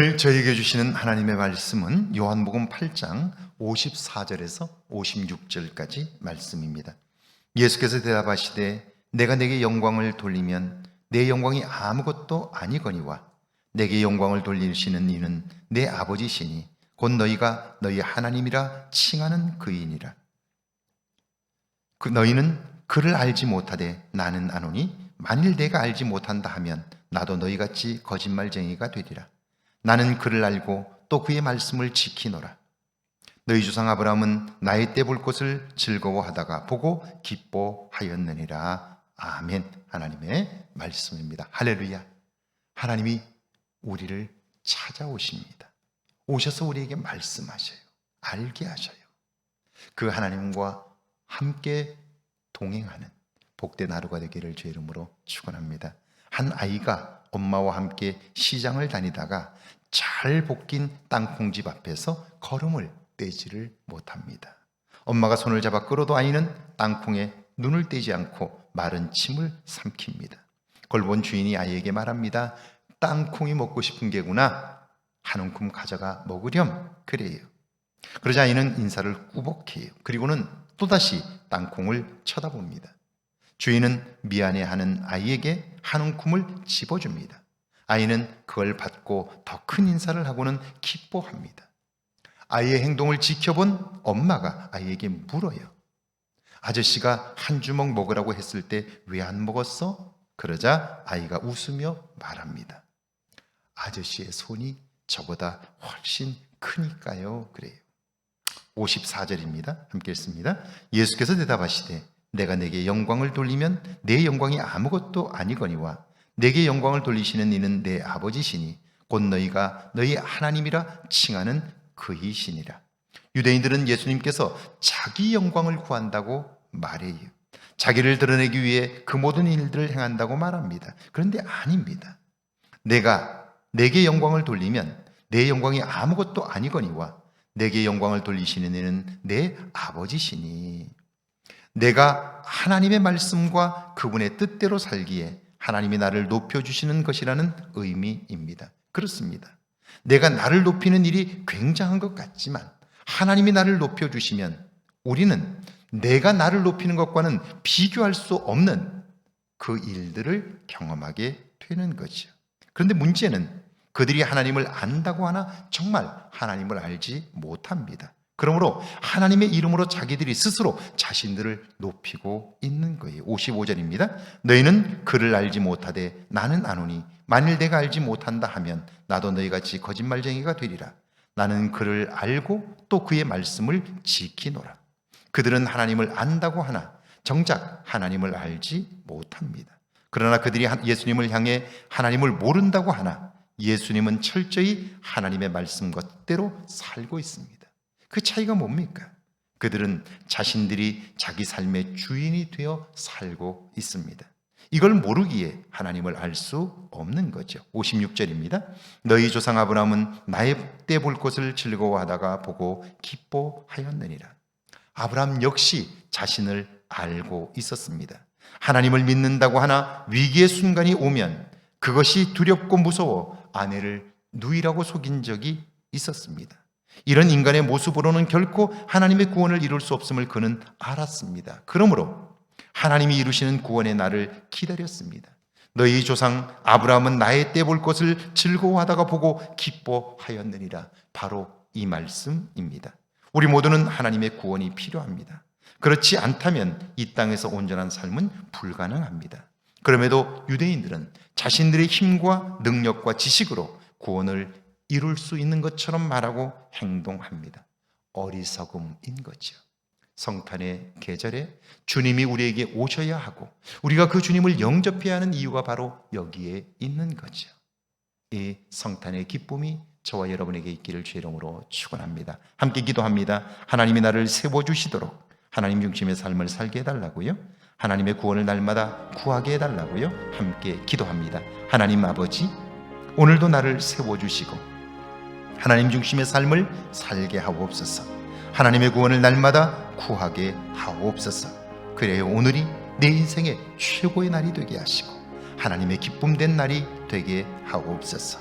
오늘 저에게 주시는 하나님의 말씀은 요한복음 8장 54절에서 56절까지 말씀입니다. 예수께서 대답하시되 내가 내게 영광을 돌리면 내 영광이 아무것도 아니거니와 내게 영광을 돌리시는 이는 내 아버지시니 곧 너희가 너희 하나님이라 칭하는 그이니라. 너희는 그를 알지 못하되 나는 아노니 만일 내가 알지 못한다 하면 나도 너희같이 거짓말쟁이가 되리라. 나는 그를 알고 또 그의 말씀을 지키노라. 너희 조상 아브라함은 나의 때 볼 것을 즐거워하다가 보고 기뻐하였느니라. 아멘. 하나님의 말씀입니다. 할렐루야. 하나님이 우리를 찾아오십니다. 오셔서 우리에게 말씀하셔요. 알게 하셔요. 그 하나님과 함께 동행하는 복된 하루가 되기를 주의 이름으로 축원합니다. 한 아이가 엄마와 함께 시장을 다니다가 잘 볶인 땅콩집 앞에서 걸음을 떼지를 못합니다. 엄마가 손을 잡아 끌어도 아이는 땅콩에 눈을 떼지 않고 마른 침을 삼킵니다. 그걸 본 주인이 아이에게 말합니다. 땅콩이 먹고 싶은 게구나. 한 움큼 가져가 먹으렴. 그래요. 그러자 아이는 인사를 꾸벅해요. 그리고는 또다시 땅콩을 쳐다봅니다. 주인은 미안해하는 아이에게 한 움큼을 집어줍니다. 아이는 그걸 받고 더 큰 인사를 하고는 기뻐합니다. 아이의 행동을 지켜본 엄마가 아이에게 물어요. 아저씨가 한 주먹 먹으라고 했을 때 왜 안 먹었어? 그러자 아이가 웃으며 말합니다. 아저씨의 손이 저보다 훨씬 크니까요. 그래요. 54절입니다. 함께 읽습니다. 예수께서 대답하시되 내가 내게 영광을 돌리면 내 영광이 아무것도 아니거니와 내게 영광을 돌리시는 이는 내 아버지시니 곧 너희가 너희 하나님이라 칭하는 그이시니라. 유대인들은 예수님께서 자기 영광을 구한다고 말해요. 자기를 드러내기 위해 그 모든 일들을 행한다고 말합니다. 그런데 아닙니다. 내가 내게 영광을 돌리면 내 영광이 아무것도 아니거니와 내게 영광을 돌리시는 이는 내 아버지시니 내가 하나님의 말씀과 그분의 뜻대로 살기에 하나님이 나를 높여주시는 것이라는 의미입니다. 그렇습니다. 내가 나를 높이는 일이 굉장한 것 같지만 하나님이 나를 높여주시면 우리는 내가 나를 높이는 것과는 비교할 수 없는 그 일들을 경험하게 되는 거죠. 그런데 문제는 그들이 하나님을 안다고 하나 정말 하나님을 알지 못합니다. 그러므로 하나님의 이름으로 자기들이 스스로 자신들을 높이고 있는 거예요. 55절입니다. 너희는 그를 알지 못하되 나는 아노니 만일 내가 알지 못한다 하면 나도 너희같이 거짓말쟁이가 되리라. 나는 그를 알고 또 그의 말씀을 지키노라. 그들은 하나님을 안다고 하나 정작 하나님을 알지 못합니다. 그러나 그들이 예수님을 향해 하나님을 모른다고 하나 예수님은 철저히 하나님의 말씀과 뜻대로 살고 있습니다. 그 차이가 뭡니까? 그들은 자신들이 자기 삶의 주인이 되어 살고 있습니다. 이걸 모르기에 하나님을 알 수 없는 거죠. 56절입니다. 너희 조상 아브라함은 나의 때 볼 것을 즐거워하다가 보고 기뻐하였느니라. 아브라함 역시 자신을 알고 있었습니다. 하나님을 믿는다고 하나 위기의 순간이 오면 그것이 두렵고 무서워 아내를 누이라고 속인 적이 있었습니다. 이런 인간의 모습으로는 결코 하나님의 구원을 이룰 수 없음을 그는 알았습니다. 그러므로 하나님이 이루시는 구원의 날을 기다렸습니다. 너희 조상 아브라함은 나의 때 볼 것을 즐거워하다가 보고 기뻐하였느니라. 바로 이 말씀입니다. 우리 모두는 하나님의 구원이 필요합니다. 그렇지 않다면 이 땅에서 온전한 삶은 불가능합니다. 그럼에도 유대인들은 자신들의 힘과 능력과 지식으로 구원을 이룰 수 있는 것처럼 말하고 행동합니다. 어리석음인 거죠. 성탄의 계절에 주님이 우리에게 오셔야 하고 우리가 그 주님을 영접해야 하는 이유가 바로 여기에 있는 거죠. 이 성탄의 기쁨이 저와 여러분에게 있기를 주의 이름으로 축원합니다. 함께 기도합니다. 하나님이 나를 세워주시도록 하나님 중심의 삶을 살게 해달라고요. 하나님의 구원을 날마다 구하게 해달라고요. 함께 기도합니다. 하나님 아버지, 오늘도 나를 세워주시고 하나님 중심의 삶을 살게 하옵소서. 하나님의 구원을 날마다 구하게 하옵소서. 그래요, 오늘이 내 인생의 최고의 날이 되게 하시고 하나님의 기쁨된 날이 되게 하옵소서.